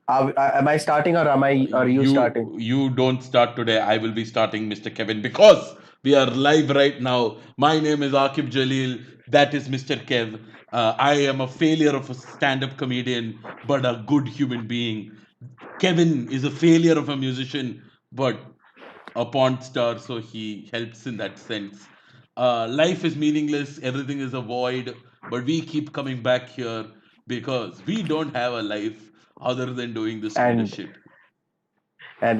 Am I starting or are you starting? You don't start today. I will be starting, Mr. Kevin, because we are live right now. My name is Aaquib Jaleel. That is Mr. Kev. I am a failure of a stand-up comedian, but a good human being. Kevin is a failure of a musician, but a porn star, so he helps in that sense. Life is meaningless, everything is a void, but we keep coming back here because we don't have a life other than doing this kind of And shit.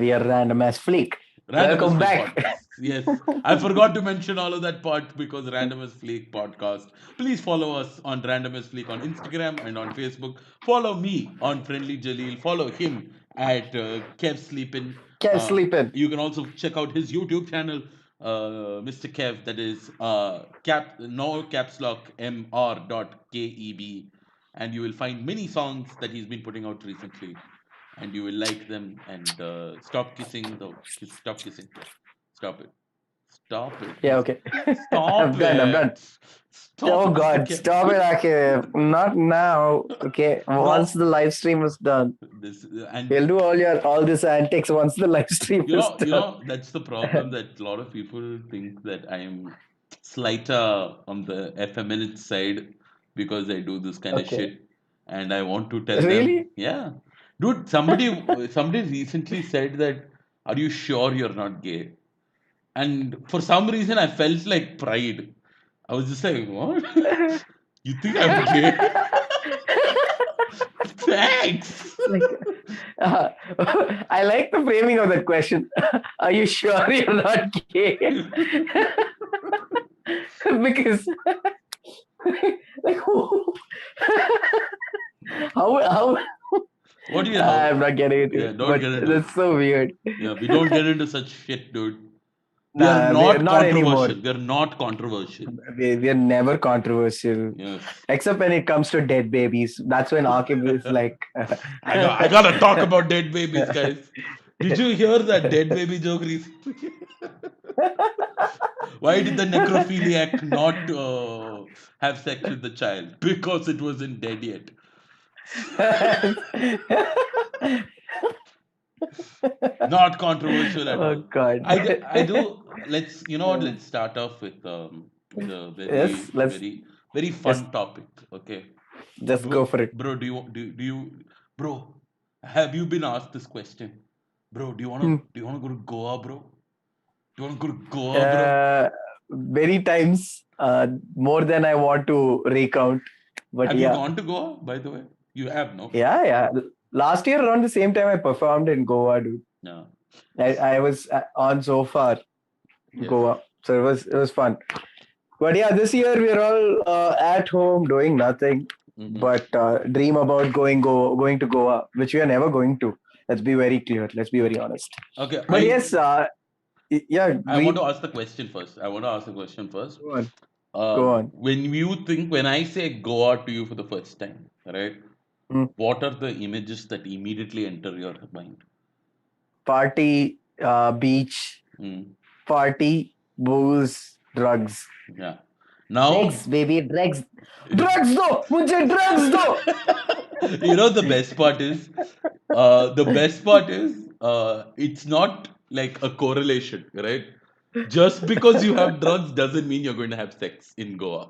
we are random as Fleek. Random as Welcome Fleek back. podcast. Yes, I forgot to mention all of that part because Random as Fleek podcast. Please follow us on Random as Fleek on Instagram and on Facebook. Follow me on Friendly Jaleel. Follow him at Kev Sleepin. Can't sleep in. You can also check out his YouTube channel, Mr. Kev. That is no caps lock mr.keb, and you will find many songs that he's been putting out recently, and you will like them. And stop kissing the stop kissing. Stop it. Stop it. Yeah, okay. Stop I'm done. it. Stop Oh it, Mr. God, Kev. stop it, Akif. Not now. Okay. Once Bro, the live stream is done. this and We'll do all this antics once the live stream is done. that's the problem that a lot of people think that I'm slighter on the effeminate side because I do this kind of Okay. shit, and I want to tell them, Really? yeah, dude. Somebody recently said that, are you sure you're not gay? And for some reason, I felt like pride. I was just like, what? You think I'm gay? Thanks. Like, uh, I like the framing of that question. Are you sure you're not gay? Because, like, how, What do you know? I'm not getting into Yeah, it, don't but get into it. that's so weird. Yeah, we don't get into such shit, dude. We are Nah, we're not not anymore. controversial. We are not controversial. We're never controversial, Yes. except when it comes to dead babies. That's when Aaquib is like, I gotta talk about dead babies, guys. Did you hear that dead baby joke recently? Why did the necrophiliac not have sex with the child? Because it wasn't dead yet. Not controversial at oh all. God. I do. Let's, you know what? Let's start off with a Yes, very just fun topic. Okay, just go for it. bro. Do you, bro? Have you been asked this question, bro? Hmm. Do you wanna go to Goa, bro? Do you wanna go to Goa, bro? Uh, Many times, more than I want to recount. But Have you yeah, gone to Goa, by the way? You have, no? yeah. Last year around the same time I performed in Goa, dude. Yeah. I was on so far Yes. Goa, so it was fun. But yeah, this year we're all at home doing nothing, Mm-hmm. but dream about going to Goa, which we are never going to. Let's be very clear. Let's be very honest. Okay. But yes, yeah, I want to dream. ask the question first. I want to ask the question first. Go on, go on. When I say Goa to you for the first time, right? Hmm. What are the images that immediately enter your mind? Party, beach, Mm, party, booze, drugs. yeah. Drugs, Now, baby, drugs. Drugs दो मुझे drugs दो. the best part is, it's not like a correlation, right? Just because you have drugs doesn't mean you're going to have sex in Goa.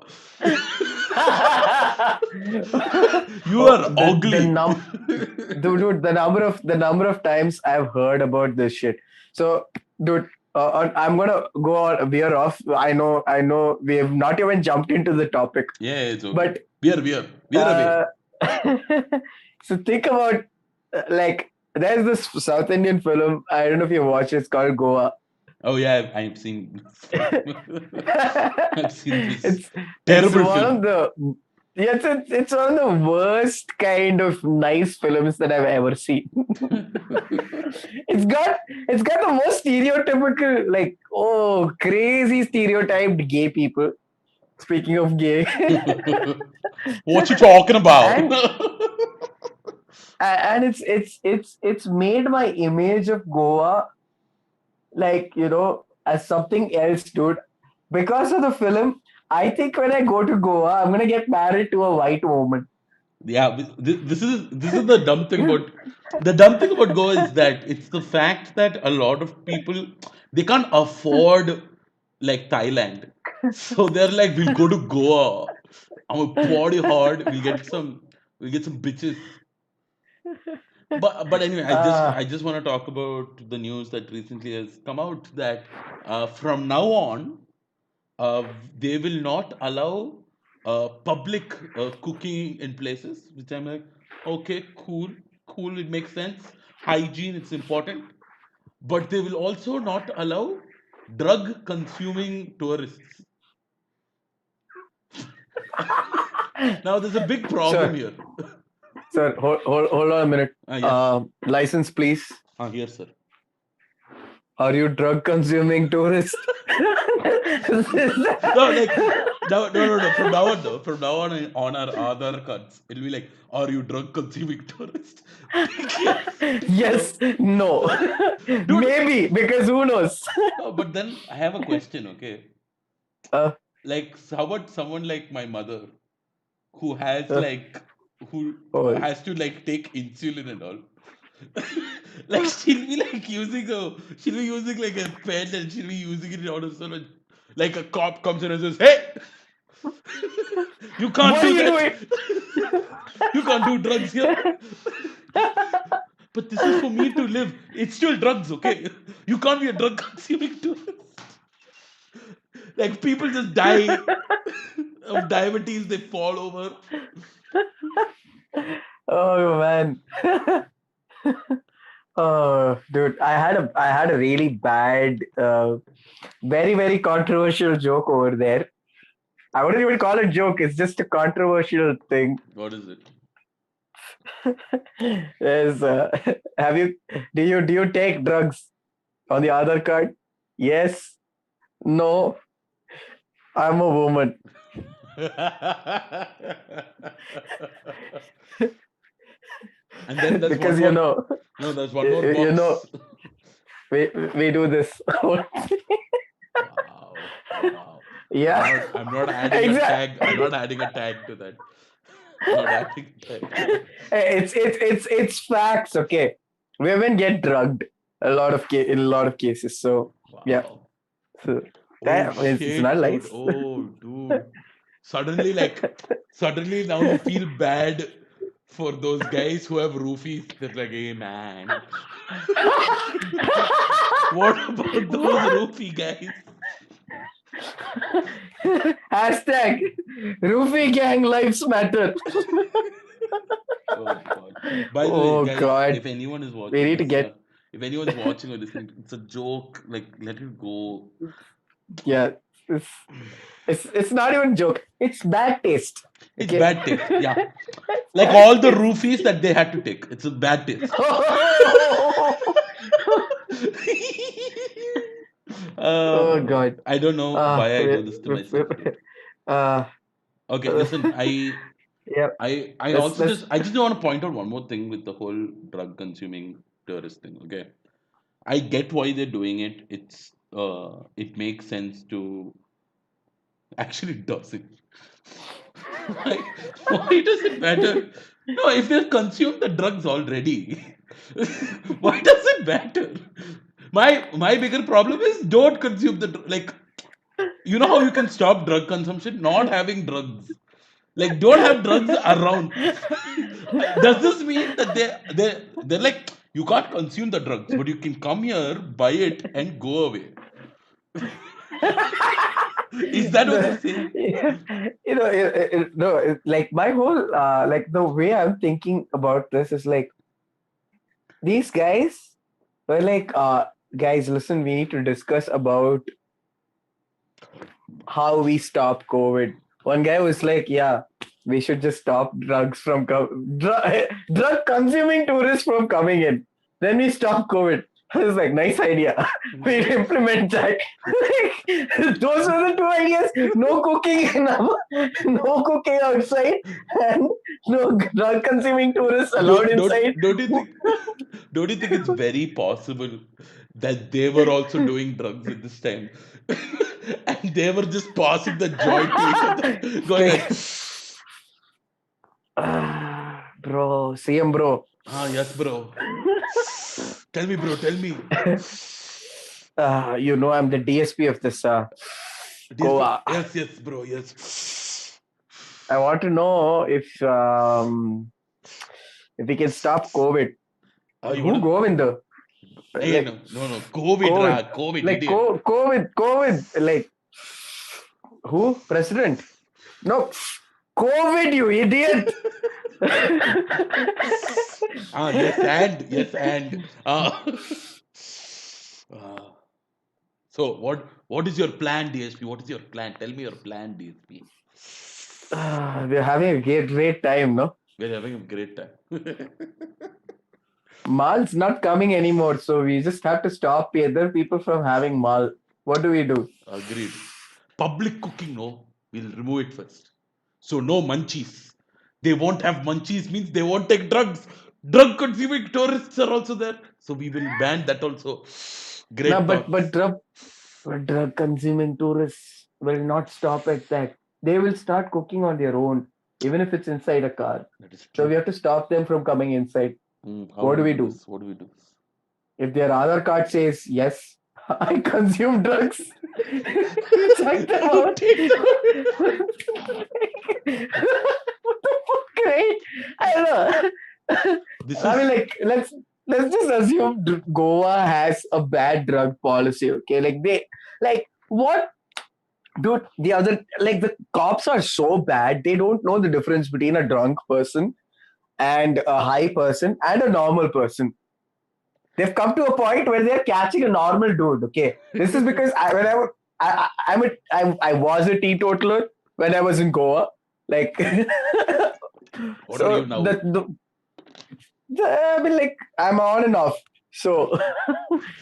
You Oh, are the ugly. dude, the number of times I've heard about this shit. So, dude, I'm gonna go on veer off. I know, we have not even jumped into the topic, Yeah, it's okay. but We are away. uh, so think about like there's this South Indian film. I don't know if you watched it. It's called Goa. Oh yeah, I've seen I've seen this it's it's terrible one of film. the yes, it's one of the worst kind of nice films that I've ever seen. It's got the most stereotypical, like, oh, crazy stereotyped gay people. Speaking of gay, What you talking about? and and it's made my image of Goa, like, as something else, dude. Because of the film, I think when I go to Goa, I'm gonna get married to a white woman. Yeah, this is the dumb thing about The dumb thing about Goa is that it's the fact that a lot of people they can't afford like Thailand, so they're like, we'll go to Goa. I'm a party hard. We'll get some bitches. But anyway, Uh, I just want to talk about the news that recently has come out that from now on uh, they will not allow public cooking in places, which I'm like, okay, cool, it makes sense. Hygiene, it's important, but they will also not allow drug consuming tourists. Now, there's a big problem sir, here. sir, hold on a minute. Yes. License, please. Here, sir. Are you drug consuming tourist? No, like, no. From now on, though, from now on our Aadhaar cards, it'll be like, are you drug consuming tourist? Because, Yes, no. dude, Maybe, because who knows? no, but then I have a question, okay? Uh, Like, how about someone like my mother who has uh, like, who oh, has to like take insulin and all? Like, she'll be using like a pen and she'll be using it on herself. And, like, a cop comes in and says, hey, you can't what are do you that. doing? You can't do drugs here. But this is for me to live. It's still drugs, okay? You can't be a drug consuming tourist. Like, people just die of diabetes, they fall over. Oh man. Oh, dude, I had a really bad, very controversial joke over there. I wouldn't even call it joke. It's just a controversial thing. What is it? Is have you do you take drugs on the Aadhaar card? Yes. No. I'm a woman. And then there's one Because more. No, there's one more you know box. we do this. Wow. Yeah. I'm not adding a tag. I'm not adding a tag to that. Not adding a tag to that. It's facts. Okay, women get drugged in a lot of cases. So yeah, Wow. so Oh it's not shit, dude. lies. Oh, dude. Suddenly, suddenly now you feel bad for those guys who have roofies. They're like, hey man, what about those roofie guys? Hashtag Roofie Gang Lives Matter. Oh god. By the way, Oh guys, God, if anyone is we watching need to this, get if anyone's watching or listening, it's a joke. Like, let it go. yeah. It's it's not even a joke. It's bad taste. It's Okay. bad taste. Yeah. It's Like bad all the taste. roofies that they had to take. It's a bad taste. Oh God. I don't know Uh, why I we, do this to we, myself, dude. uh, Okay, listen, yeah. Let's I just want to point out one more thing with the whole drug consuming tourist thing. Okay, I get why they're doing it. It makes sense to actually it doesn't. why why does it matter? No, if they've consumed the drugs already, why does it matter? My bigger problem is don't consume like, you know how you can stop drug consumption? Not having drugs. Like, don't have drugs around. Does this mean that they're like, you can't consume the drugs, but you can come here, buy it, and go away? Is that what they're saying? like my whole like the way I'm thinking about this is like these guys were like, guys, listen, we need to discuss about how we stop COVID. One guy was like, yeah, we should just stop drugs from drug consuming tourists from coming in. Then we stop COVID. I was like, nice idea. We'll implement that. Those were the two ideas. No cooking, no cooking outside, and no drug consuming tourists allowed inside. Don't you think don't you think it's very possible that they were also doing drugs at this time? And they were just passing the joint to each other, going like, Bro, CM bro. Yes, bro. Tell me, bro. Tell me. I'm the DSP of this DSP. Goa. Yes, yes, bro. Yes. I want to know if we can stop COVID. You Who want to? Govind? Hey, Like no. COVID, COVID, COVID, like idiot. COVID, like who? President? No, COVID, you idiot. Yes, and. Uh, so, what is your plan, DSP? What is your plan? Tell me your plan, DSP. We're having a great time, no? We're having a great time. Mal's not coming anymore, so we just have to stop other people from having mal. What do we do? Agreed. Public cooking, no. We'll remove it first. So no munchies. They won't have munchies means they won't take drugs. Drug consuming tourists are also there. So we will ban that also. No, Great but thoughts. drug consuming tourists will not stop at that. They will start cooking on their own, even if it's inside a car. That is So we true. have to stop them from coming inside. How What do do we we do do? this? What do we do this? If their Aadhaar card says yes, I consume drugs, you check them You out. take them. What the fuck, right? I don't know. This I mean, is like, let's just assume Goa has a bad drug policy. Okay, like what, dude? The other, like, the cops are so bad. They don't know the difference between a drunk person and a high person and a normal person. They've come to a point where they're catching a normal dude. Okay, this is because when I was I was a teetotaler when I was in Goa. Like, what are you so now? I mean, like, I'm on and off. So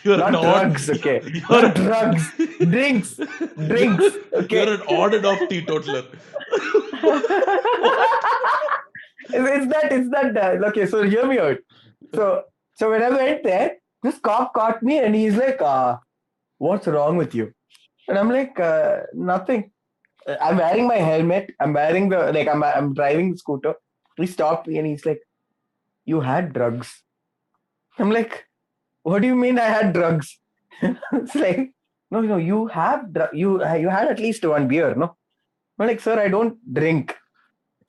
You're an not odd drugs. Okay, you're not drugs. Drinks, you're drinks. you're Okay. an on and off teetotaler. What? It's that. Okay, so hear me out. So when I went there, this cop caught me and he's like, "What's wrong with you?" And I'm like, "Nothing. I'm wearing my helmet. I'm wearing the like. I'm driving the scooter." He stopped me and he's like, "You had drugs." I'm like, "What do you mean I had drugs?" It's like, no, you have you had at least one beer, no? I'm like, "Sir, I don't drink."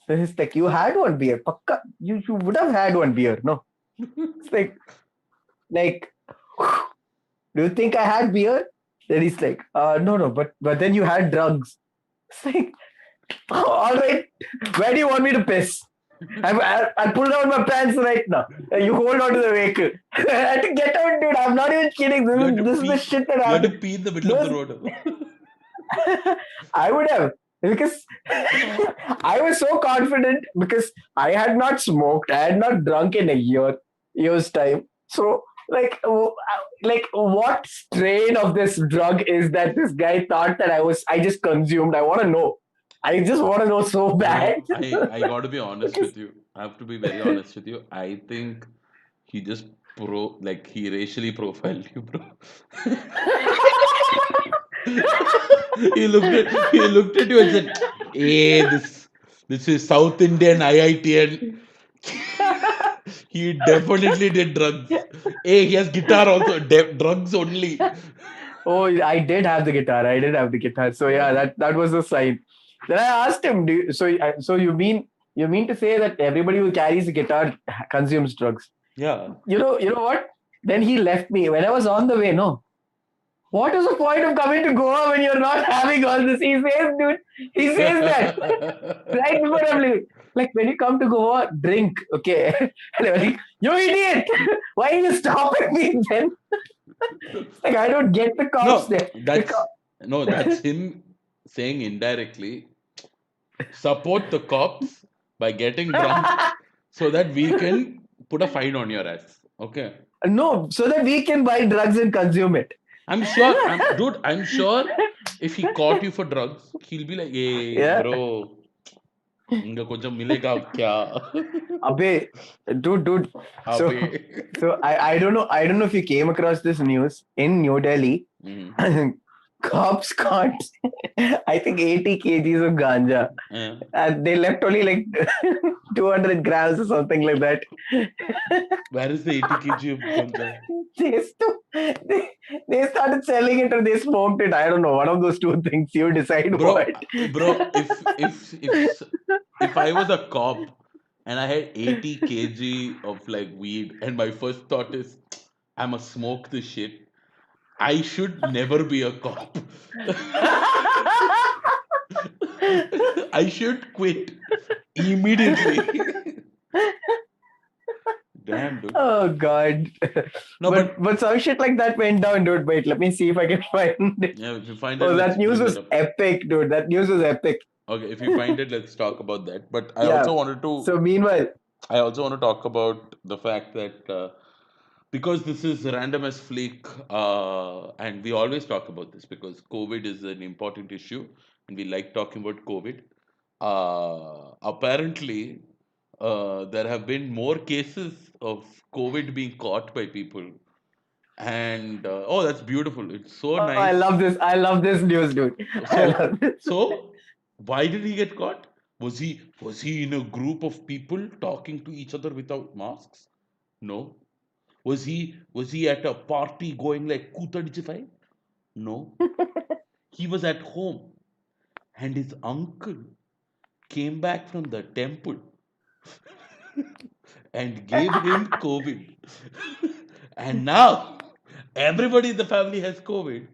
So he's like, "You had one beer, pakka. You would have had one beer, no?" It's like, do you think I had beer? Then he's like, no, but then you had drugs. It's like, all right, where do you want me to piss? I'll pull down my pants right now. You hold on to the vehicle. I had to get out, dude. I'm not even kidding. You had to This is the pee. shit that You had to happened. pee in the middle of the Those road. I would have because I was so confident because I had not smoked, I had not drunk in a year's time. So like what strain of this drug is that this guy thought that I just consumed? I want to know. I just want to know so bad. Bro, I got to be honest Because with you. I have to be very honest with you. I think he just he racially profiled you, bro. He looked at you and said, "Hey, this is South Indian IITN. He definitely did drugs. Hey, he has guitar also. Drugs only." oh, I did have the guitar. I did have the guitar. So yeah, Yeah. that was a sign. Then I asked him, so you mean to say that everybody who carries a guitar consumes drugs? Yeah. You know what? Then he left me when I was on the way. No, what is the point of coming to Goa when you're not having all this? He says, dude. He says that right before I'm leaving. Like, when you come to Goa, drink, okay? And I'm like, you idiot! Why are you stopping me then? Like, I don't get the cops No, there. The that's him saying indirectly, support the cops by getting drunk so that we can put a fine on your ass. Okay. no, so that we can buy drugs and consume it. I'm sure if he caught you for drugs, he'll be like, hey, Yeah. bro, inga konjam milega kya? Abe, dude. So, Abhi. I don't know. I don't know if you came across this news in New Delhi. Mhm. Cops caught, I think, 80 kgs of ganja. Yeah. And they left only like 200 grams or something like that. Where is the 80 kg of ganja? They started selling it or they smoked it. I don't know. One of those two things. You decide Bro, what. bro, if I was a cop and I had 80 kg of like weed, and my first thought is, I'ma smoke this shit, I should never be a cop. I should quit immediately. Damn, dude. Oh God. No, but But some shit like that went down, dude. Wait, let me see if I can find it. yeah, if you find it, Oh, let's that news bring it was up. epic, dude. That news was epic. Okay, if you find it, let's talk about that. But Yeah. So meanwhile, I also want to talk about the fact that because this is random as Fleek, and we always talk about this because COVID is an important issue, and we like talking about COVID. Apparently, there have been more cases of COVID being caught by people, and oh, that's beautiful. It's so oh, I nice. love this. I love this news, dude. I So, love this. so why did he get caught? Was he in a group of people talking to each other without masks? No. Was he at a party going like Kutadijify? No. He was at home and his uncle came back from the temple and gave him COVID. And now everybody in the family has COVID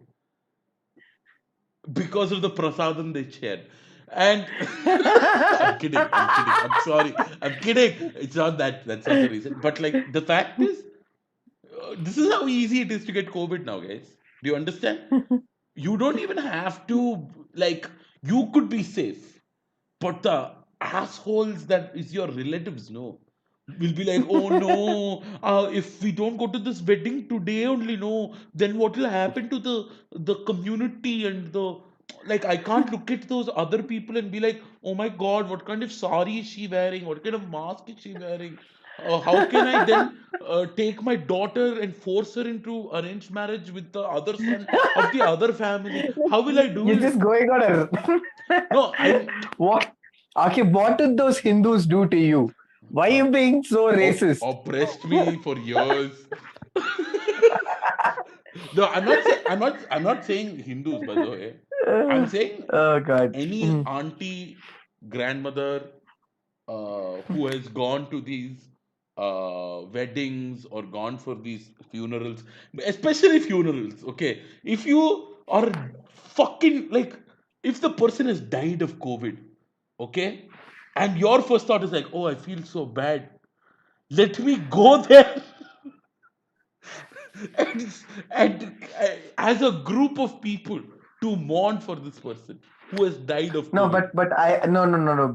because of the prasadam they shared. And I'm kidding. I'm kidding. I'm sorry. I'm kidding. It's not that. That's not the reason. But like the fact is, this is how easy it is to get COVID now, guys. Do you understand? You don't even have to like. You could be safe, but the assholes that is your relatives, no, will be like, oh no, if we don't go to this wedding today only, no, then what will happen to the community and the like. I can't look at those other people and be like, oh my god, what kind of sari is she wearing? What kind of mask is she wearing? How can I then take my daughter and force her into arranged marriage with the other son of the other family? How will I do You're it? just going on a. No, I'm What? Aaquib, what did those Hindus do to you? Why are uh, you being so racist? oppressed me for years. No, I'm not saying Hindus, by the way. I'm saying Oh God. any auntie, grandmother who has gone to these weddings or gone for these funerals, especially funerals. Okay, if you are fucking like, if the person has died of COVID, okay, and your first thought is like, oh, I feel so bad. Let me go there and, and as a group of people to mourn for this person who has died of No, COVID. but I no.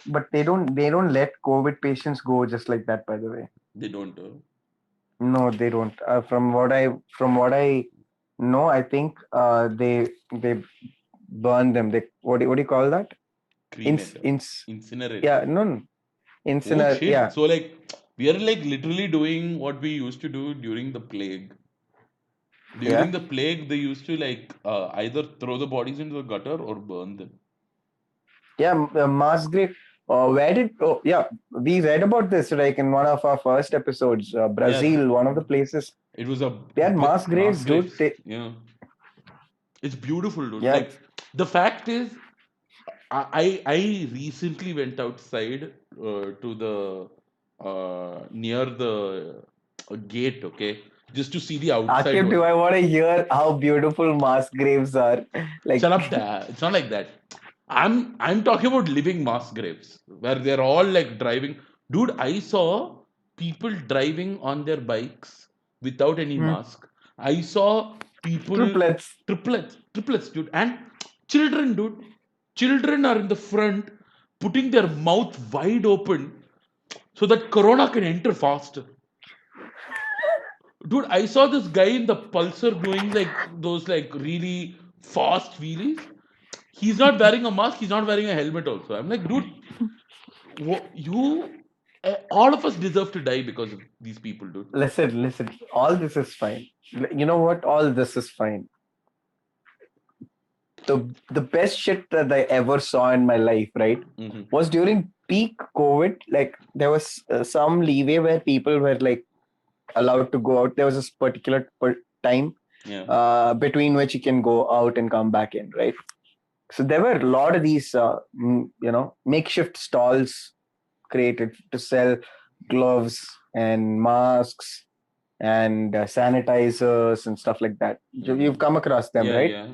But they don't let COVID patients go just like that. By the way, They don't no, they don't. From what I know, I think they burn them. They what do you call that? cremate, incinerate. Yeah, no, Oh incinerate. shit! Yeah, So like we are like literally doing what we used to do during the plague. yeah. During the plague, they used to like either throw the bodies into the gutter or burn them. Yeah, mass grave. Where did? Oh, yeah, we read about this like in one of our first episodes. Yeah, Brazil, one of the places it was a they had mass mass graves, dude. graves. Yeah, it's beautiful, dude. Yeah, Like the fact is, I recently went outside to the near the gate, okay, just to see the outside Aaquib, do world. I want to hear how beautiful mass graves are? Shut Like, up, Dad. It's not like that. I'm talking about living mass graves where they're all like driving. Dude, I saw people driving on their bikes without any hmm, mask. I saw people triplets. triplets, dude, and children, dude. Children are in the front, putting their mouth wide open so that Corona can enter faster. Dude, I saw this guy in the Pulsar doing like those like really fast wheelies. He's not wearing a mask. He's not wearing a helmet. Also, I'm like, dude, all of us deserve to die because of these people, dude. Listen. All this is fine. You know what? All this is fine. the best shit that I ever saw in my life, right, Mm-hmm. was during peak COVID. Like there was some leeway where people were like allowed to go out. There was this particular time Yeah. between which you can go out and come back in, right? So there were a lot of these, makeshift stalls created to sell gloves and masks and sanitizers and stuff like that. You've Mm-hmm. come across them, Yeah. right? Yeah.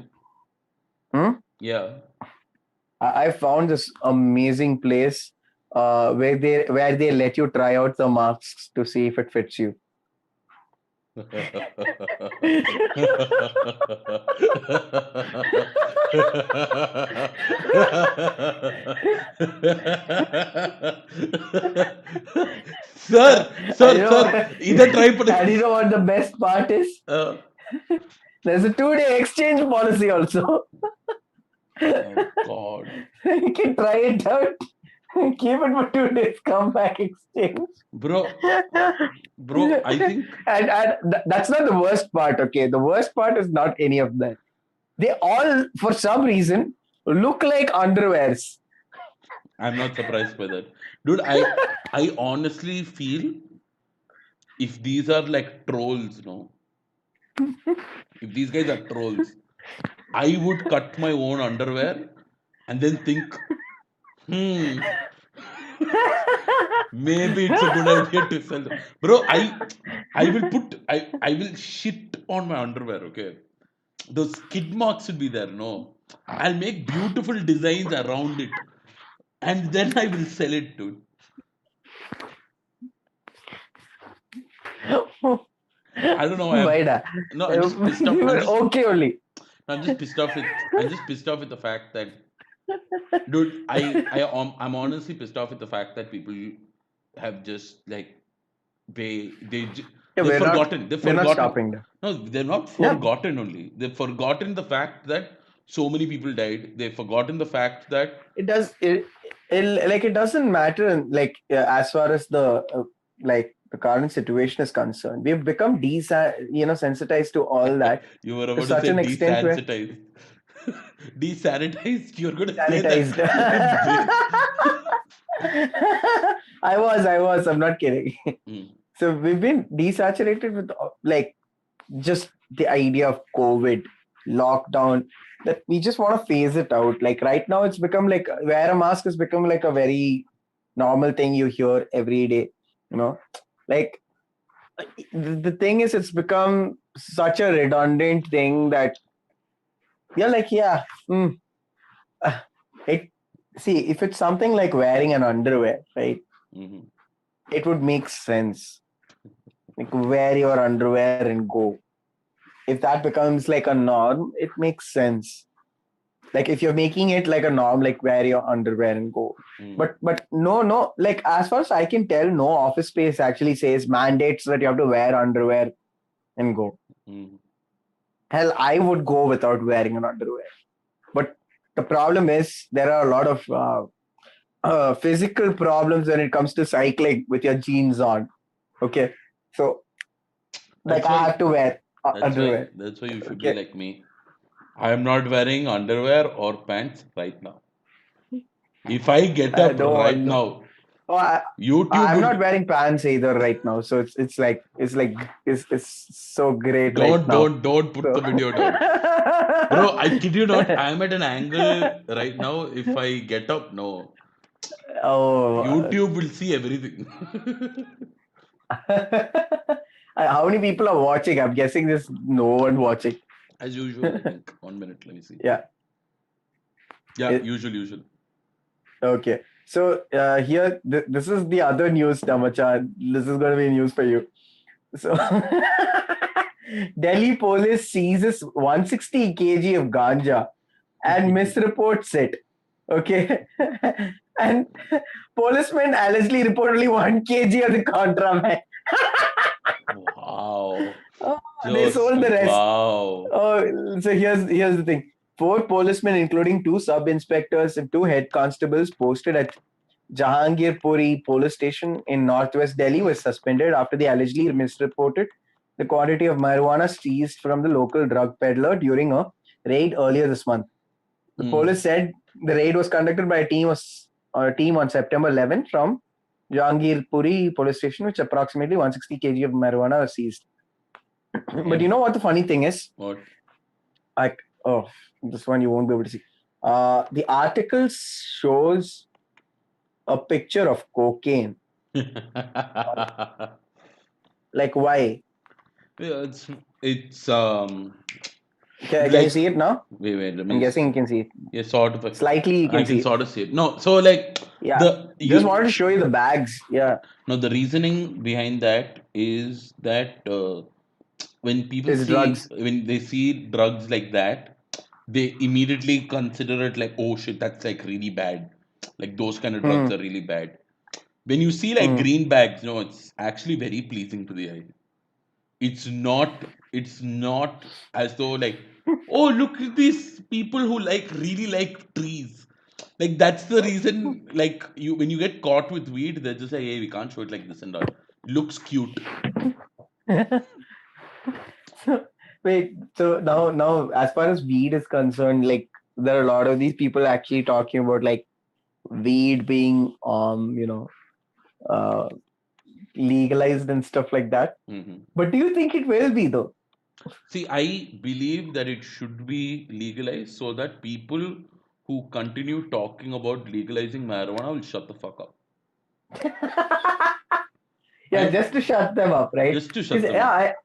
Hmm? Yeah. I found this amazing place where they let you try out the masks to see if it fits you. Sir, And you know sir, what? either try put And you know what the best part is? uh, There's a 2-day exchange policy also. oh God, You can try it out, keep it for 2 days, come back, exchange. bro, I and think that's not the worst part, okay? The worst part is not any of that. They all, for some reason, look like underwears. I'm not surprised by that, dude. I honestly feel if these are like trolls, no, if these guys are trolls, I would cut my own underwear and then think, hmm, maybe it's a good idea to sell them. Bro, I will shit on my underwear, okay? Those skid marks should be there, no. I'll make beautiful designs around it and then I will sell it, dude. I don't know. Why da? I'm just pissed off. You were okay only. I'm just pissed off with the fact that, dude, I'm honestly pissed off with the fact that people have just like Yeah, they've we're not forgotten. They've we're not forgotten. stopping them. No, they're not Yeah, forgotten only. They've forgotten the fact that so many people died. They've forgotten the fact that it does it doesn't matter like as far as the current situation is concerned. We've become sensitized to all that you were to about to such say an extent where desensitized. Desanitized? You're going to say that sanitized. in this. I was. I'm not kidding. Mm, So we've been desaturated with like just the idea of COVID, lockdown, that we just want to phase it out. Like right now, it's become like wear a mask has become like a very normal thing you hear every day. You know, like the thing is, it's become such a redundant thing that you're like, yeah, uh, it. See, if it's something like wearing an underwear, right? mhm. It would make sense. Like wear your underwear and go. If that becomes like a norm, it makes sense. Like if you're making it like a norm, like wear your underwear and go. Mm, But no, like as far as I can tell, no office space actually says mandates that you have to wear underwear and go. mm. Hell, I would go without wearing an underwear. But the problem is there are a lot of physical problems when it comes to cycling with your jeans on. Okay, so like That's I why have to wear underwear. that's why you should be Okay, like me. I am not wearing underwear or pants right now. If I get I up don't right want to. now, Oh, YouTube I'm not will wearing pants either right now, so it's so great right now. don't put So the video down. Bro, I kid you not, I am at an angle right now. If I get up, no. oh, YouTube will see everything. how many people are watching? I'm guessing there's no one watching. As usual, I think. 1 minute, let me see. Yeah. Yeah, It, usual. okay. So here, this is the other news, Damacha. This is going to be news for you. So Delhi police seizes 160 kg of ganja and misreports it. Okay. And policemen allegedly report only 1 kg of the contraband. Wow. Oh, they Just sold the rest. wow. Oh, so here's the thing. 4 policemen, including 2 sub-inspectors and 2 head constables, posted at Jahangirpuri police station in northwest Delhi, was suspended after they allegedly misreported the quantity of marijuana seized from the local drug peddler during a raid earlier this month. The Mm. police said the raid was conducted by a team on September 11 from Jahangirpuri police station, which approximately 160 kg of marijuana was seized. But you know what the funny thing is? What? Like, oh, this one you won't be able to see. The article shows a picture of cocaine. Like, why? Yeah, it's Can you like see it now? wait, let I'm me guessing you can see it. yeah, sort of Slightly, you I can can see it. sort of see it. No, so like Yeah. the Just you wanted to show you the bags. Yeah. no the reasoning behind that is that when people It's see drugs. when they see drugs like that, they immediately consider it like, oh shit, that's like really bad. Like those kind of drugs Hmm. are really bad. When you see like Hmm. green bags, no, it's actually very pleasing to the eye. It's not it's not as though like, oh look at these people who like really like trees. Like that's the reason like you when you get caught with weed, they're just like, hey, we can't show it like this and all. Looks cute. Wait, so now, as far as weed is concerned, like there are a lot of these people actually talking about like weed being uh legalized and stuff like that. Hmm. But do you think it will be though? See, I believe that it should be legalized so that people who continue talking about legalizing marijuana will shut the fuck up. Yeah, Right? just to shut them up, right? Just to shut Because them up.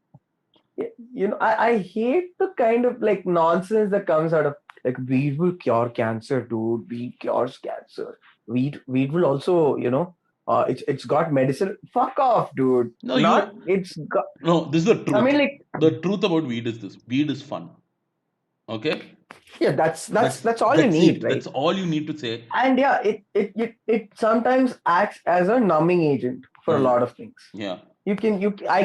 I hate the kind of like nonsense that comes out of like weed will cure cancer, dude. Weed cures cancer. Weed will also, it's got medicine. Fuck off, dude. No, Not you it's got. no, this is the I truth. mean, like, The truth about weed is this. Weed is fun. Okay? yeah, that's that's That's that's all you that's need, it. right? That's all you need to say. And yeah, it sometimes acts as a numbing agent for a Mm, lot of things. yeah. I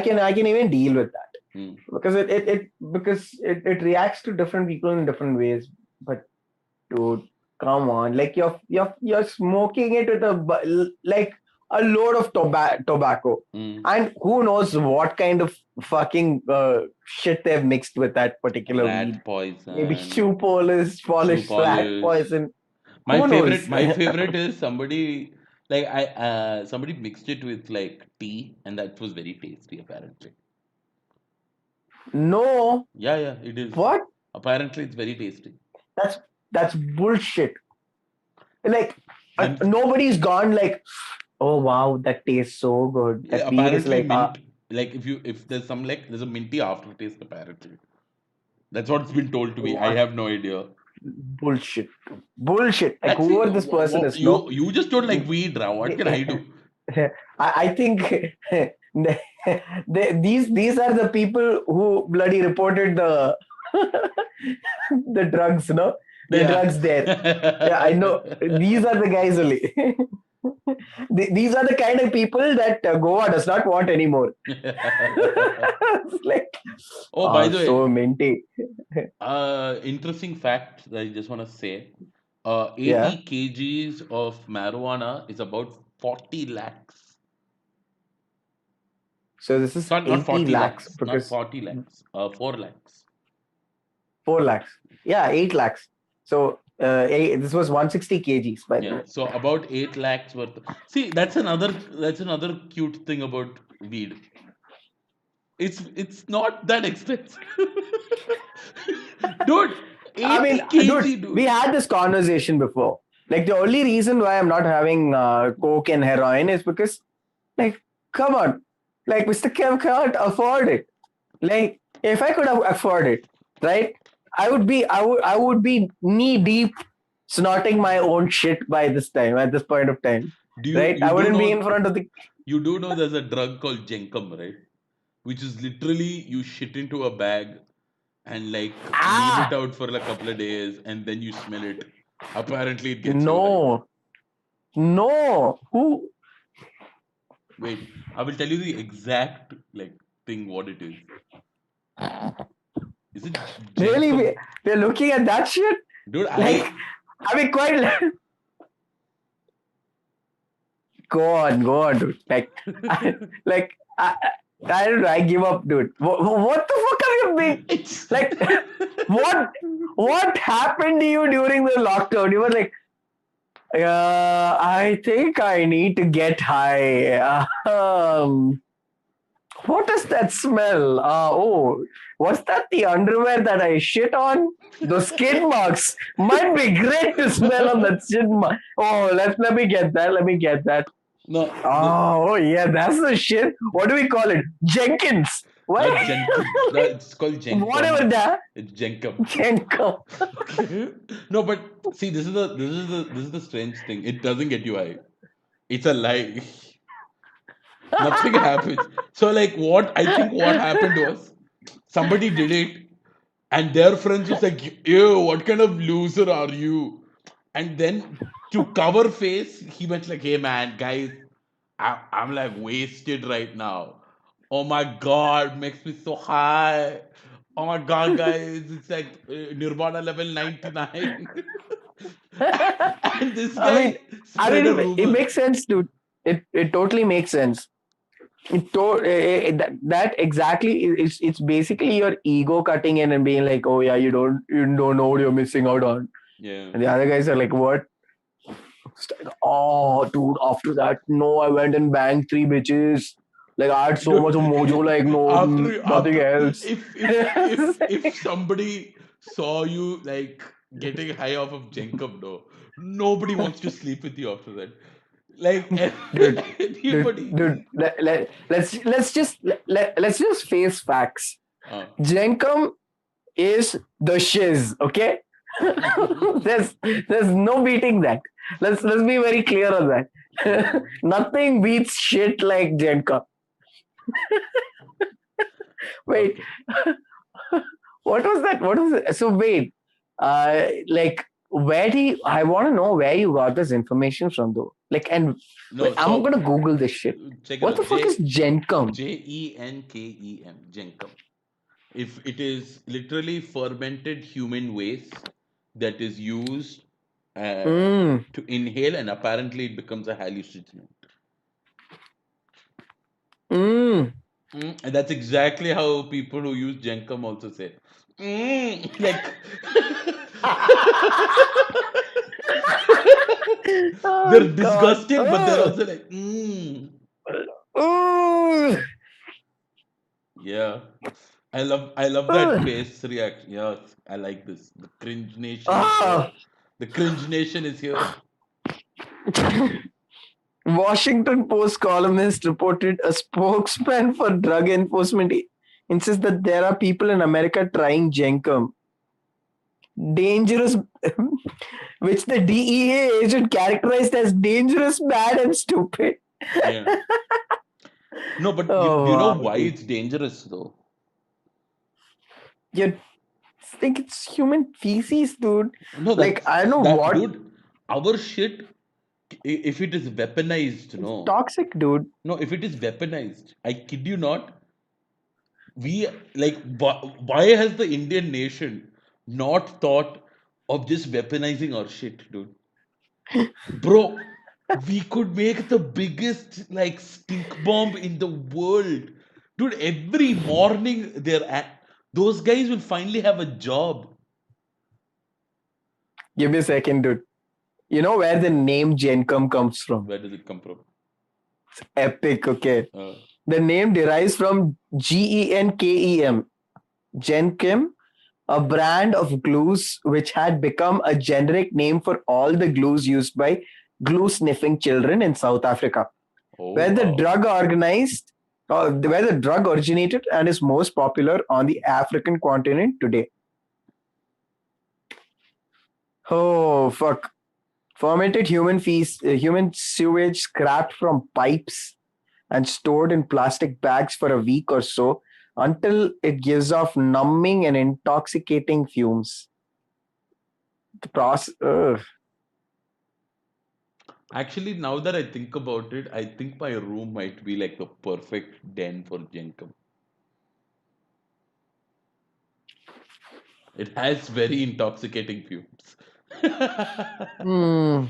can even deal with that Mm. because it reacts to different people in different ways. But dude, come on, like you're smoking it with like a load of tobacco, Mm. and who knows what kind of fucking shit they've mixed with that particular weed. Rat Maybe poison, shoe shoe polish, rat polish. poison. Who knows? My favorite is somebody like I somebody mixed it with like tea and that was very tasty apparently. No, Yeah, yeah, it is. what? Apparently it's very tasty. That's that's bullshit. Like I'm nobody's gone like, oh wow, that tastes so good. yeah, That weed is apparently like mint like if there's some like there's a minty aftertaste apparently. That's what's been told to me. I what have no idea. bullshit, bullshit. Like That's it. whoever this person is, no. You just don't like weed, Rao. What can I do? I think these are the people who bloody reported the the drugs, no, the Yeah. drugs there. Yeah, I know. These are the guys only. These are the kind of people that Goa does not want anymore. It's like, Oh, by the so way, minty. interesting fact that I just want to say. Yeah. 80 kgs of marijuana is about 40 lakhs. So this is Not 80 40 lakhs lakhs, not because 40 lakhs, 4 lakhs. 4 lakhs. Yeah, 8 lakhs. So this was 160 kgs, by the Yeah, way. so about 8 lakhs worth. See, that's another cute thing about weed. It's not that expensive. Dude, I mean, 80 dude, kg, we dude. had this conversation before. Like, the only reason why I'm not having coke and heroin is because, like, come on. Like, Mr. Kev can't afford it. Like, if I could afford it, right, I would be knee deep snorting my own shit by this time, at this point of time. Do Right? you I do wouldn't be know in front of the. you do know there's a drug called Jenkum, right? Which is literally you shit into a bag and like leave it Ah! out for a couple of days and then you smell it. Apparently it gets you high. No. No. Who? Wait, I will tell you the exact like thing what it is. Is it Really? Jenkum? We're looking at that shit? Dude, Like, I mean, quite. Go on, dude. Like, like I don't know. I give up, dude. What the fuck are you being it's like? What what happened to you during the lockdown? You were like, I think I need to get high. What is that smell? Oh, was that the underwear that I shit on? Those skid marks might be great to smell on that skid mark. Oh, let me get that. Let me get that. No, Oh, yeah, that's the shit. What do we call it? Jenkins. What? not Jenkins. It's called Whatever Jenkum. that. It's Jenkum. Jenkins. Okay. No, but see, this is the strange thing. It doesn't get you high. It's a lie. Nothing happens. So like what happened was somebody did it and their friends was like, ew, what kind of loser are you? And then to cover face, he went like, hey man, guys, I'm like wasted right now. Oh my god, makes me so high. Oh my god, guys, it's like Nirvana level 99. And this I mean, guy spread a it rumor. makes sense, dude. It totally makes sense. That exactly it's basically your ego cutting in and being like, oh yeah, you don't know what you're missing out on. Yeah. And the other guys are like, what? Oh, dude, after that, no, I went and banged three bitches. Like I had so much of Dude, mojo, like no, nothing after else. if somebody saw you like getting high off of Jenkum, no, nobody wants to sleep with you after that. Like dude, anybody. let's just face facts. Uh, Jenkum is the shiz, okay? there's no beating that. Let's be very clear on that. mm. Nothing beats shit like Jenka. Wait, Okay. what was that? What was it? So wait, like where do you, I want to know where you got this information from though. Like, and wait, No, I'm so gonna Google this shit. check it What the out. fuck is Jenkum? Jenkem. Jenkum. If it is literally fermented human waste that is used Mm, to inhale, and apparently it becomes a hallucinogen. mm. And that's exactly how people who use Jenkum also say. Like they're Oh god. disgusted, but they're also like, Oh. yeah. I love that face reaction. Yes, I like this. The cringe nation is here. Ah. The cringe nation is here. Washington Post columnist reported a spokesman for drug enforcement insists that there are people in America trying Jenkum, dangerous, which the DEA agent characterized as dangerous, bad, and stupid. Yeah. No, but do Oh you know wow, why dude. it's dangerous though? You think it's human feces, dude? No, Like that's I don't know that what. dude. Our shit, if it is weaponized, It's no. toxic, dude. No, if it is weaponized, I kid you not, we like why has the Indian nation not thought of just weaponizing our shit, dude? Bro, we could make the biggest like stink bomb in the world. Dude, every morning those guys will finally have a job. Give me a second, dude. You know where the name Jenkum comes from? Where does it come from? Epic, okay. Uh, The name derives from GENKEM, Genkem, a brand of glues which had become a generic name for all the glues used by glue sniffing children in South Africa, oh where the wow. drug organized, where the drug originated and is most popular on the African continent today. Oh fuck! Fermented human sewage scrapped from pipes and stored in plastic bags for a week or so until it gives off numbing and intoxicating fumes. The process. Actually, now that I think about it, I think my room might be like the perfect den for Jenkum. It has very intoxicating fumes. Hmm.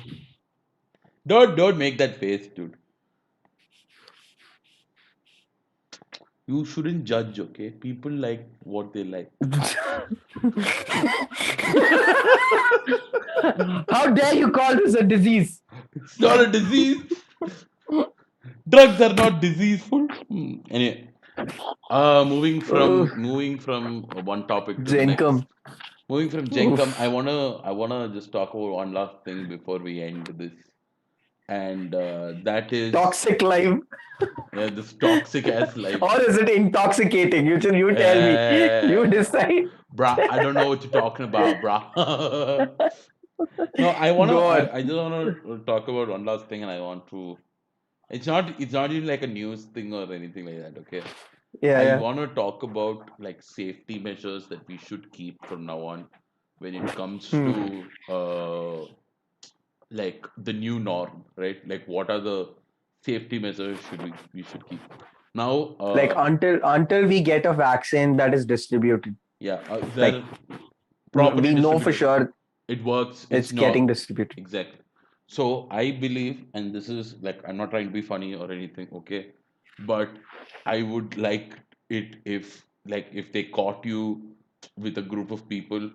Don't make that face, dude. You shouldn't judge, okay? People like what they like. How dare you call this a disease? It's not a disease. Drugs are not diseaseful. Anyway, Oh, moving from one topic to the next. Jenkum. Moving from Jenkum, Oof. I wanna just talk about one last thing before we end this, and that is Toxic life. this toxic ass life. Or is it intoxicating? You tell me. You Uh, decide. bruh, I don't know what you're talking about, bruh. No, Go on. I just wanna talk about one last thing, and I want to. It's not even like a news thing or anything like that. Okay, Yeah, I yeah. want to talk about like safety measures that we should keep from now on when it comes Hmm. to like the new norm, right? Like what are the safety measures should we should keep now? Like until we get a vaccine that is distributed. Yeah, Like they're properly we know for distributed. sure It works. it's It's not getting distributed. exactly. So I believe, and this is like I'm not trying to be funny or anything, okay? But I would like it if they caught you with a group of people,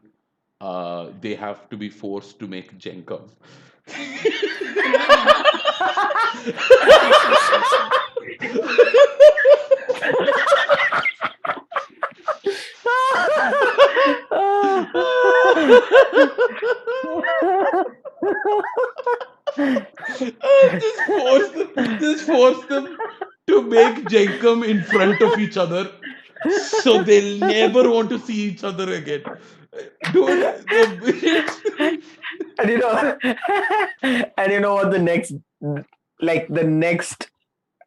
they have to be forced to make Jenkum. Just force them to make Jenkum in front of each other, so they'll never want to see each other again. Dude, and you know and you know what the next like the next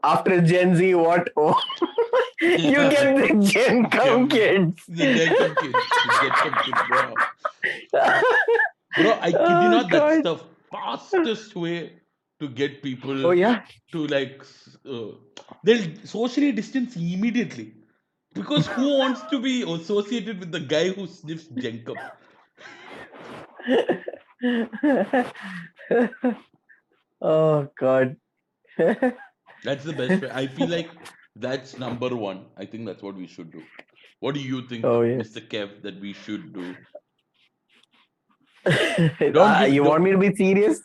after Gen Z what you get the Gen Come kids. the Jenkum kids, bro. Bro, I kid you Oh not, that's god. the fastest way to get Oh people yeah. to they'll socially distance immediately. Because who wants to be associated with the guy who sniffs Jenkum? Oh god. That's the best way. I feel like that's number one. I think that's what we should do. What do you think, Oh yes. Mr. Kev, that we should do? Don't give. You want me to be serious?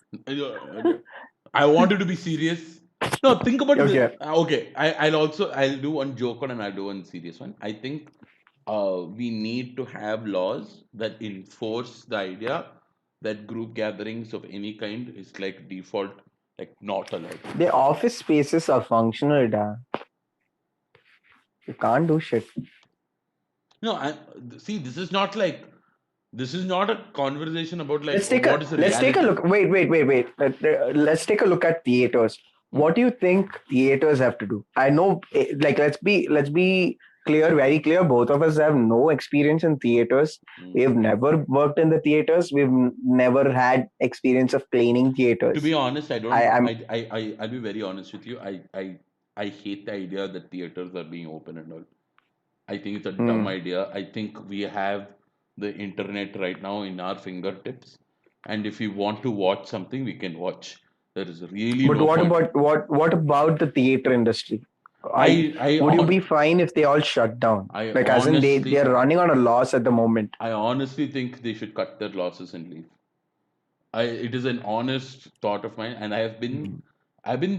I wanted to be serious. No, think about the. Okay. Okay, I'll do one joke one and I'll do one serious one. I think we need to have laws that enforce the idea that group gatherings of any kind is like default, like not allowed. The office spaces are functional, da. You can't do shit. No, see, this is not a conversation about like Let's take a what is the let's take a reality. look. Wait. Let's take a look at theaters. Hmm. What do you think theaters have to do? I know, like let's be clear, very clear. Both of us have no experience in theaters. Hmm. We've never worked in the theaters. We've never had experience of cleaning To be theaters. honest, I don't. I'm I'll be very honest with you. I hate the idea that theaters are being open and all. I think it's a dumb hmm. idea. I think we have the internet right now in our fingertips, and if we want to watch something, we can watch. There is really But no what point. about what about the theater industry? I Would you on be fine if they all shut down? I Like as in honestly they're running on a loss at the moment. I honestly think they should cut their losses and leave. It is an honest thought of mine, and I've been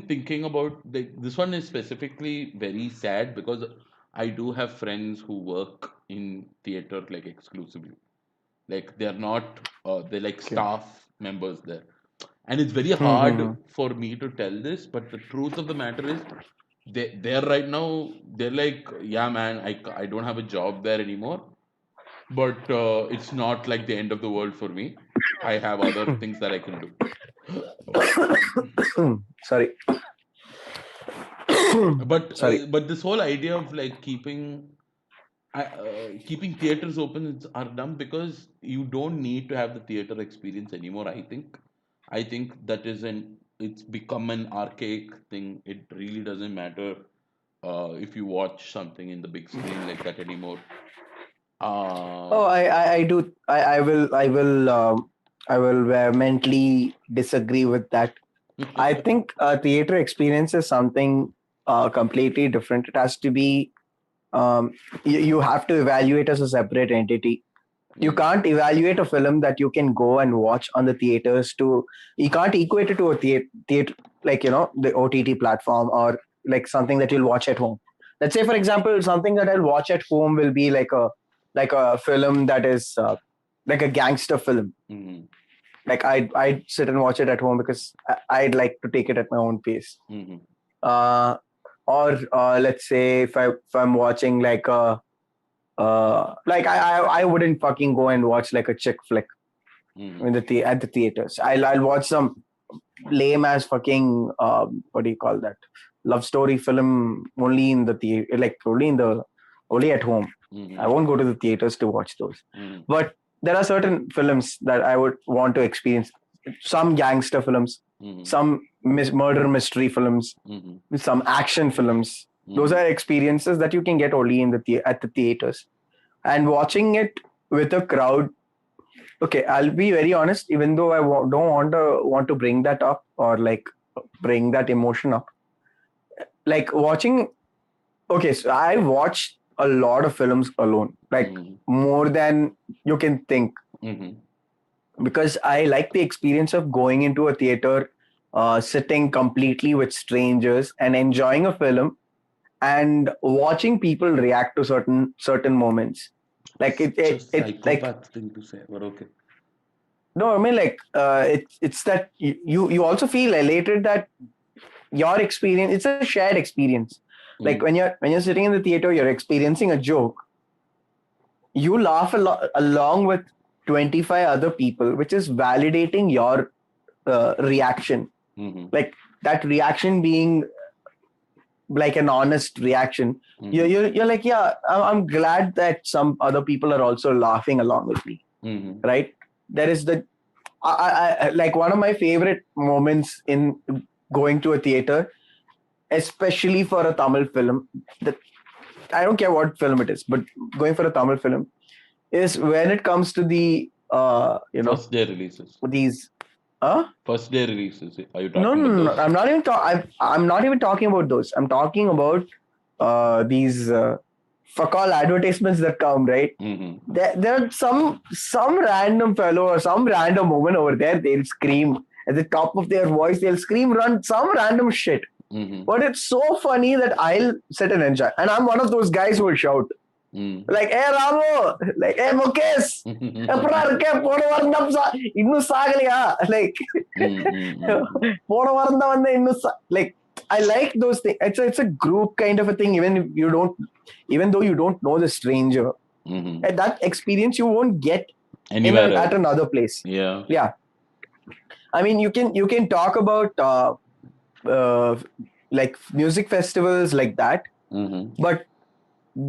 thinking about this one is specifically very sad because I do have friends who work in theater like exclusively. Like they're not they're like Okay. staff members there. And it's very Hmm. hard for me to tell this, but the truth of the matter is they're right now they're like, yeah man, I don't have a job there anymore, but it's not like the end of the world for me. I have other things that I can do. Sorry. Sorry. But this whole idea of like keeping theaters open are dumb because you don't need to have the theater experience anymore. I think that is an it's become an archaic thing. It really doesn't matter if you watch something in the big screen like that anymore. Oh, Uh, I do. I will vehemently disagree with that. I think theater experience is something completely different. It has to be. um, you have to evaluate as a separate entity. You can't evaluate a film that you can go and watch on the theaters to. You can't equate it to a theater, like the OTT platform, or like something that you'll watch at home. Let's say, for example, something that I'll watch at home will be like a film that is like a gangster film. Mm-hmm. Like I'd sit and watch it at home because I'd like to take it at my own pace. Mm-hmm. Uh, or let's say if I'm watching like I wouldn't fucking go and watch like a chick flick Mm-hmm. at the theaters. I'll watch some lame as fucking what do you call that, love story film only in the theater, like only at home. I Mm-hmm. won't go to the theaters to watch those. Mm-hmm. But there are certain films that I would want to experience. Some gangster films, Mm-hmm. some murder mystery films, Mm-hmm. some action films. Those Mm-hmm. are experiences that you can get only in at the theaters. And watching it with a crowd, okay, I'll be very honest, even though don't want to bring that up, or like bring that emotion up, like watching, okay, so I watched a lot of films alone, like Mm-hmm. more than you can think, Mm-hmm. because I like the experience of going into a theater, sitting completely with strangers and enjoying a film and watching people react to certain moments. Like Such a it like psychopath thing to say, but okay. no, I mean, like it's that you also feel elated that your experience, it's a shared experience. Like Mm-hmm. when you're sitting in the theater, you're experiencing a joke, you laugh along with 25 other people, which is validating your reaction. Mm-hmm. Like that reaction being like an honest reaction. You're, Mm-hmm. you're, you're like, yeah, I'm glad that some other people are also laughing along with me, Mm-hmm. right? There is like one of my favorite moments in going to a theater, especially for a Tamil film. That I don't care what film it is, but going for a Tamil film is when it comes to the First day releases. these First day releases. Are you no, talking no, about no, no. those? I'm not even talking about those. I'm talking about these fuck all advertisements that come, right? Mm-hmm. There are some random fellow or some random woman over there. They'll scream at the top of their voice. They'll scream, run some random shit. Mm-hmm. But it's so funny that I'll sit and enjoy. And I'm one of those guys who will shout Mm-hmm. like, "Hey Ramu!" Like, "Hey Mukesh! எப்படா இருக்க போன வாரம் தான் இன்னும் சாகலையா?" Like Mm-hmm. போன வாரம் தான் வந்து இன்னும் like I like those things. It's a group kind of a thing. Even though you don't know the stranger, Mm-hmm. and that experience you won't get Anywhere at else. another place. Yeah. Yeah, I mean you can talk about uh, like music festivals like that, Mm-hmm.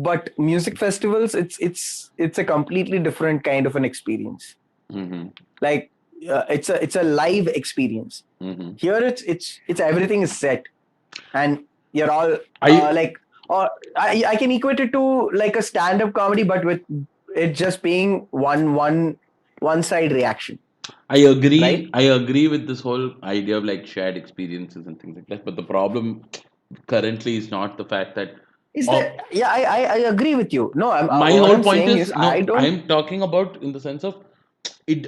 but music festivals, it's a completely different kind of an experience. Mm-hmm. Like it's a live experience. Mm-hmm. Here it's everything is set, and you're all I like, or I can equate it to like a stand-up comedy, but with it just being one side reaction, I agree. right? I agree with this whole idea of like shared experiences and things like that. But the problem currently is not the fact that Is that, oh, yeah, I agree with you. No, my what whole I'm point saying is is I no. don't. I'm talking about in the sense of it.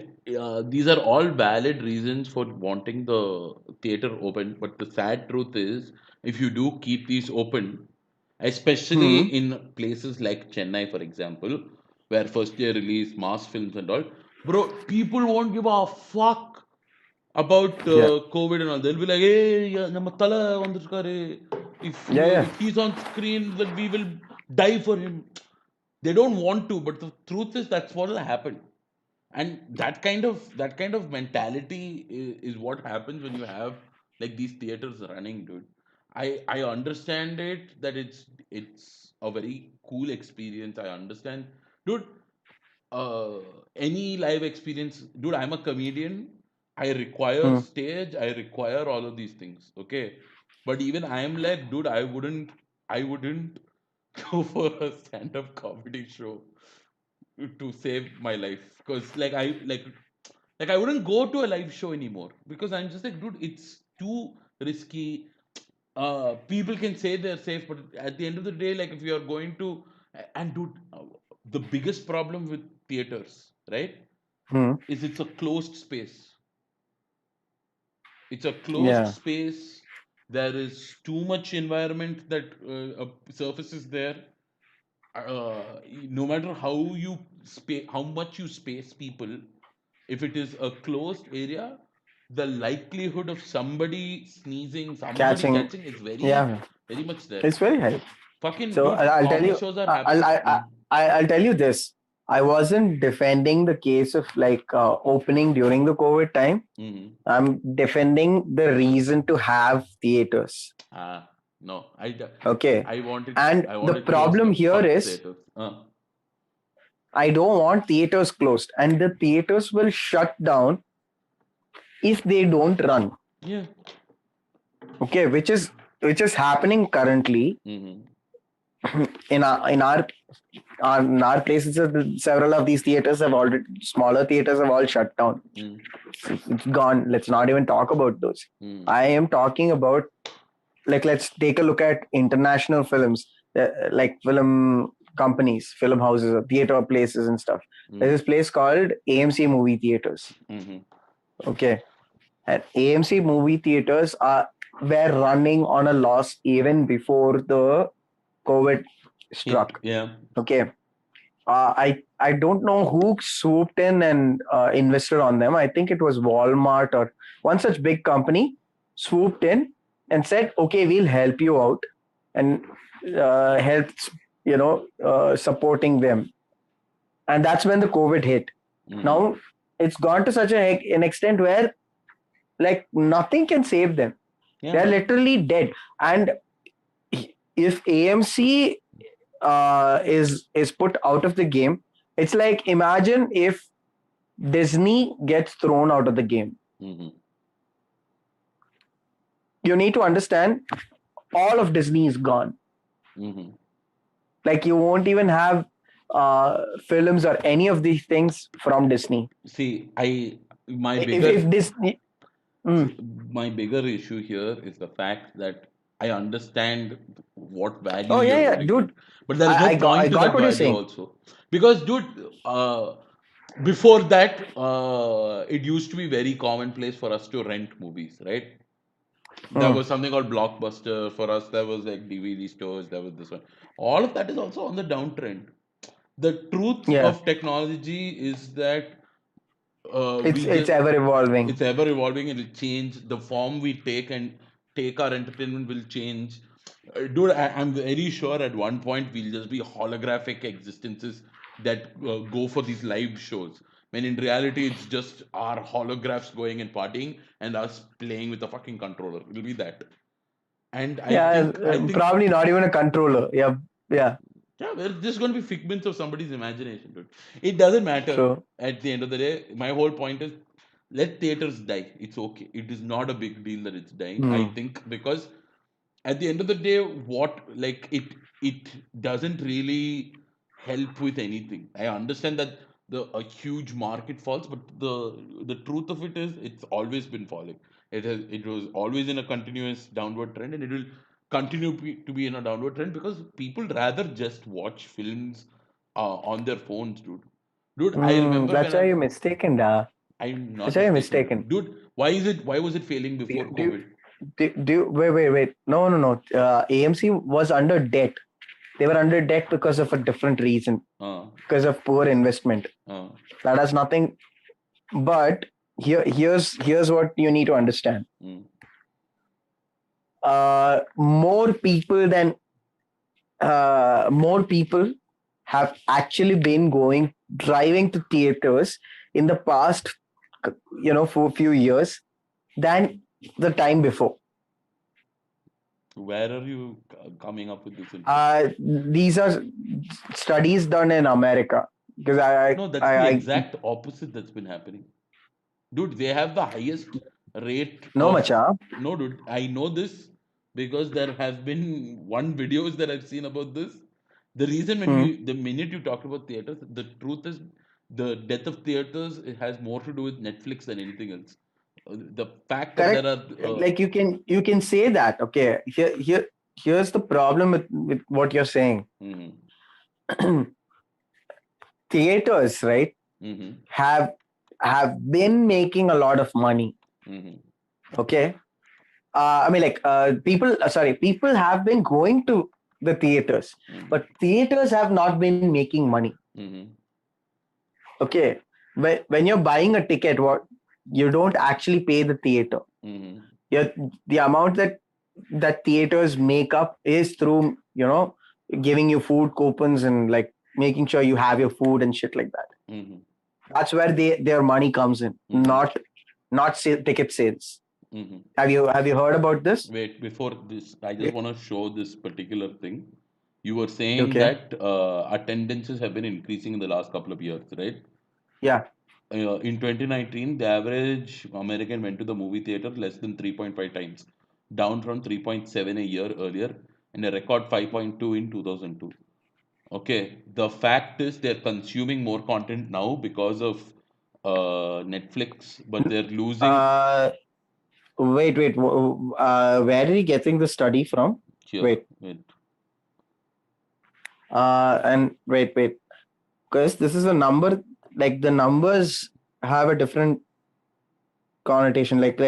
These are all valid reasons for wanting the theater open. But the sad truth is, if you do keep these open, especially Hmm. in places like Chennai, for example, where first day release mass films and all, bro, people won't give a fuck about Yeah, COVID and all. They'll be like, hey, yeah, நம்ம தல வந்திருக்காரு. yeah, yeah. If he's on screen, then we will die for him. They don't want to, but the truth is that's what will happen. And that kind of mentality is what happens when you have like these theaters running, dude. I understand it that it's a very cool experience. I understand, dude. uh any live experience, dude. I'm a comedian. I require Hmm. stage, I require all of these things, okay? But even I am like, dude, I wouldn't go for a stand-up comedy show to save my life, because like I wouldn't go to a live show anymore, because I'm just like, dude, it's too risky. People can say they're safe, but at the end of the day, like if you're going to, and dude, the biggest problem with theaters, right, Hmm. is it's a closed space. It's a closed Yeah. space. There is too much environment that surface is there. No matter how much you space people, if it is a closed area, the likelihood of somebody sneezing, somebody Catching. catching is very, Yeah. very much there. It's very high. Fucking So dude, I'll tell comedy you. shows are I'll happening. I'll tell you this. I wasn't defending the case of like opening during the COVID time. Mhm. I'm defending the reason to have theaters. Ah, no, Okay. I wanted, And I the wanted closed problem up. here Fuck is theaters. I don't want theaters closed, and the theaters will shut down if they don't run. Yeah. Okay, which is happening currently Mm-hmm. in our places. Several of these theaters have already smaller theaters have all shut down. Mm-hmm. It's gone. Let's not even talk about those. Mm-hmm. I am talking about, like, let's take a look at international films, like film companies, film houses, or theater places and stuff. There's this place called AMC movie theaters. Mm-hmm. Okay, and AMC movie theaters were running on a loss even before the COVID Hit. struck. Yeah. Okay, I don't know who swooped in and invested on them. I think it was Walmart or one such big company swooped in and said, "Okay, we'll help you out," and helped supporting them. And that's when the COVID hit. Mm-hmm. Now it's gone to such an extent where like nothing can save them. Yeah, They're man. literally dead. And if AMC is put out of the game, it's like imagine if Disney gets thrown out of the game. Mm-hmm. You need to understand all of Disney is gone. Mm-hmm. Like you won't even have films or any of these things from Disney. See, my If bigger Disney, See, mm, my bigger issue here is the fact that I understand what value oh yeah, you're yeah, putting dude, it, but there is no I point to got that what you're value saying. also. Because, dude, before that, it used to be very commonplace for us to rent movies, right? There Mm, was something called Blockbuster for us. There was like DVD stores. There was this one. All of that is also on the downtrend. The truth yeah, of technology is that it's we it's just ever evolving. it's ever evolving and it'll change the form we take and take our entertainment will change. Dude, I'm very sure at one point we'll just be holographic existences that go for these live shows when in reality it's just our holographs going and partying and us playing with a fucking controller. It'll be that. And i Yeah, think i think probably not even a controller. Yeah, yeah, Yeah, we're just going to be figments of somebody's imagination, dude. It doesn't matter true. at the end of the day. My whole point is let theaters die. It's okay. It is not a big deal that it's dying. I Mm. think because at the end of the day, it doesn't really help with anything. I understand that the a huge market falls, but the truth of it is it's always been falling. It was always in a continuous downward trend, and it will continue to be in a downward trend because people rather just watch films on their phones, dude. Dude, I remember That's when why you're mistaken, da. I'm That's not why you're mistaken, mistaken. dude. Why was it failing before Do, COVID? wait. No, no, no. AMC was under debt. They were under debt because of a different reason, Uh, because of poor investment. uh, That has nothing. But here's what you need to understand. mm, More people have actually been driving to theaters in the past, for a few years than the time before. Where are you coming up with this info? These are studies done in America because No, that's the exact opposite that's been happening. Dude, they have the highest rate no of. macha. No, dude, I know this because there have been one videos that I've seen about this. The reason Hmm. the minute you talked about theaters, the truth is the death of theaters it has more to do with Netflix than anything else. The fact that there Correct. are Like you can say that. Okay. Here's the problem with what you're saying. mhm, Theaters, right, mhm, have have been making a lot of money. mhm, Okay. I mean, like people have been going to the theaters, mhm, but theaters have not been making money. mhm, Okay. When you're buying a ticket, what you don't actually pay the theater. mhm, Yeah, the amount that theaters make up is through giving you food coupons and like making sure you have your food and shit like that. mhm, That's where their money comes in, mhm, not ticket sales. mhm. Have you heard about this? Wait, before this, I just want to show this particular thing. You were saying Okay. that attendances have been increasing in the last couple of years, right? Yeah. In 2019, the average American went to the movie theater less than 3.5 times, down from 3.7 a year earlier, and a record 5.2 in 2002. Okay, the fact is they're consuming more content now because of Netflix, but they're losing Uh, wait. Where are you getting the study from? here. Wait. Wait. And wait. Because this is a number. Like the numbers have a different connotation. Like,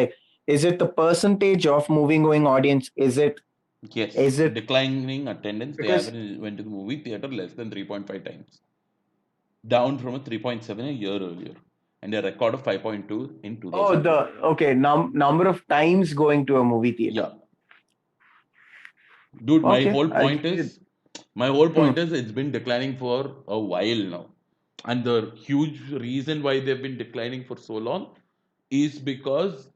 is it the percentage of movie going audience? Is it? Yes, Is it declining attendance. The because? average went to the movie theater less than 3.5 times, down from a 3.7 a year earlier, and a record of 5.2 in Oh, 2002. the okay number of times going to a movie theater. Yeah, dude, Okay, I'll give you. my whole Hmm. point is it's been declining for a while now. And the huge reason why they've been declining for so long is because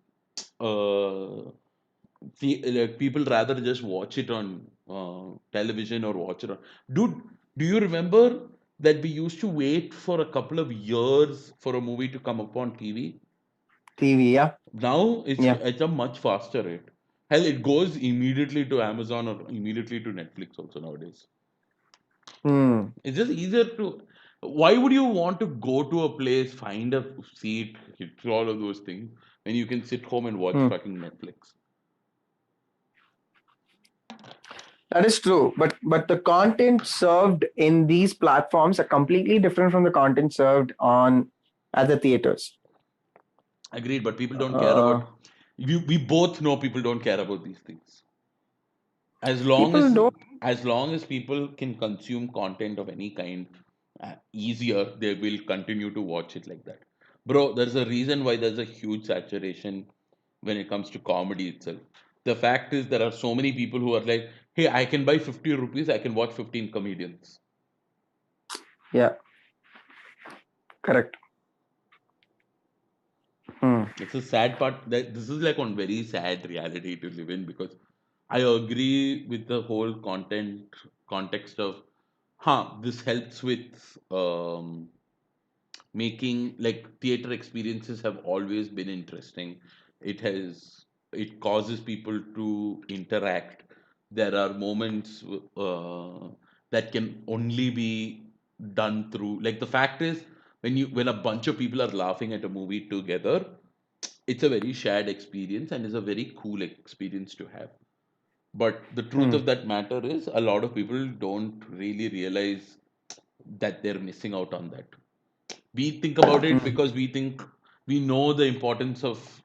like people rather just watch it on television or watch it on. Dude, do you remember that we used to wait for a couple of years for a movie to come up on TV? TV. Yeah. Now Yeah. it's a much faster rate. Hell, it goes immediately to Amazon or immediately to Netflix also nowadays. Hmm. It's just easier to. Why would you want to go to a place, find a seat, hit through all of those things when you can sit home and watch Hmm. fucking Netflix? That is true, but the content served in these platforms are completely different from the content served on at the theaters. Agreed, but people don't care Uh, about. We both know people don't care about these things. As long People as don't. as long as people can consume content of any kind easier, they will continue to watch it like that. Bro, there's a reason why there's a huge saturation when it comes to comedy itself. The fact is there are so many people who are like, hey, I can buy 50 rupees, I can watch 15 comedians. Yeah. Correct. Hmm. It's a sad part that this is like one very sad reality to live in because I agree with the whole context of, this helps with making like theater experiences have always been interesting. It has it causes people to interact. There are moments that can only be done through like the fact is when a bunch of people are laughing at a movie together, it's a very shared experience and is a very cool experience to have. But the truth Hmm. of that matter is, a lot of people don't really realize that they're missing out on that. We think about it Hmm. because we think we know the importance of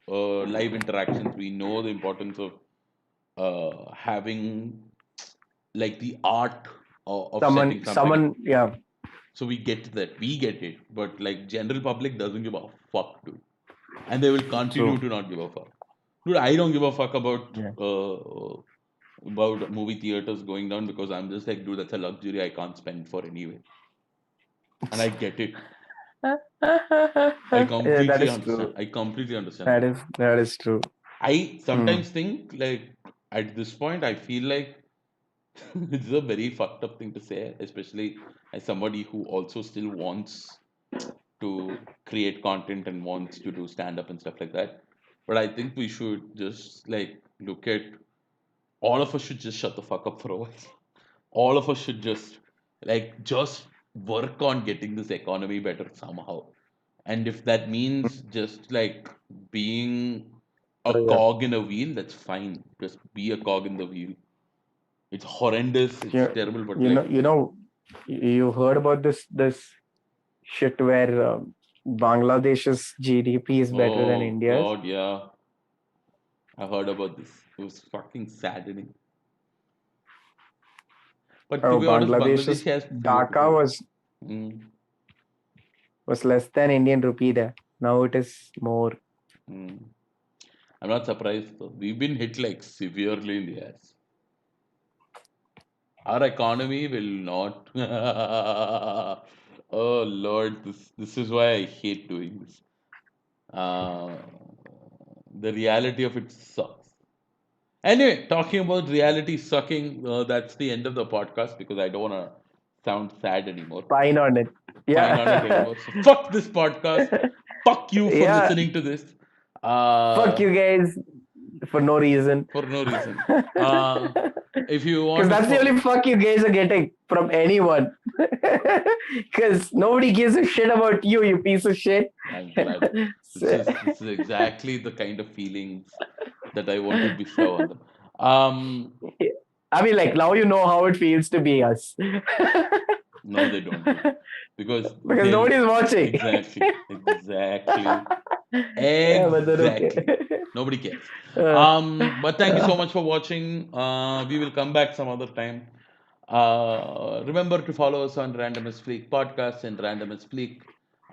live interactions. We know the importance of having like the art of setting something up. Someone. Yeah. So we get that. We get it. But like general public doesn't give a fuck, dude. And they will continue True. to not give a fuck. Dude, I don't give a fuck Yeah. about movie theaters going down because I'm just like, dude, that's a luxury I can't spend for anyway. And I get it. I Yeah, that completely is understand. true. I completely understand That that. is true. I Hmm. sometimes think like at this point I feel like it's a very fucked up thing to say, especially as somebody who also still wants to create content and wants to do stand up and stuff like that. But I think we should just like look at all of us should just shut the fuck up for a while. All of us should just work on getting this economy better somehow And if that means just like being a Oh, yeah. cog in a wheel, that's fine. Just be a cog in the wheel. It's horrendous, it's You, terrible, but you know, like, you know, you heard about this shit where Bangladesh's GDP is better than oh India's. God, yeah, I heard about this. It was fucking saddening. But to Oh, be honest, Bangladesh Bangladesh's has Dhaka mm, was less than Indian rupee there. Now it is more. mm. I'm not surprised though. We've been hit like severely in the ass. Our economy will not. Oh Lord, this is why I hate doing this. Uh, the reality of it sucks. Anyway, talking about reality sucking, that's the end of the podcast because I don't want to sound sad anymore. Fine on it. Fine on it Yeah. anymore. So fuck this podcast. Fuck you for Yeah. listening to this. Fuck Uh, you guys for no reason. for no reason. Uh, if you Because want to that's the only follow, fuck you guys are getting from anyone. Because nobody gives a shit about you, you piece of shit. I'm glad. This is exactly the kind of feelings that I want to bestow on them. I mean, like, now you know how it feels to be us. No, they don't do because Because they'll nobody's watching. exactly. Yeah, but then okay. Exactly. Nobody cares. Uh, But thank you so uh, much for watching. We will come back some other time. Remember to follow us on Random as Fleek podcast and Random as Fleek.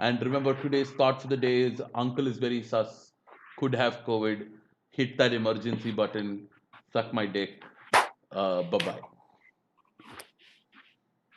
And remember, today's thought for the day is Uncle is very sus, could have COVID. Hit that emergency button, suck my dick. Bye bye.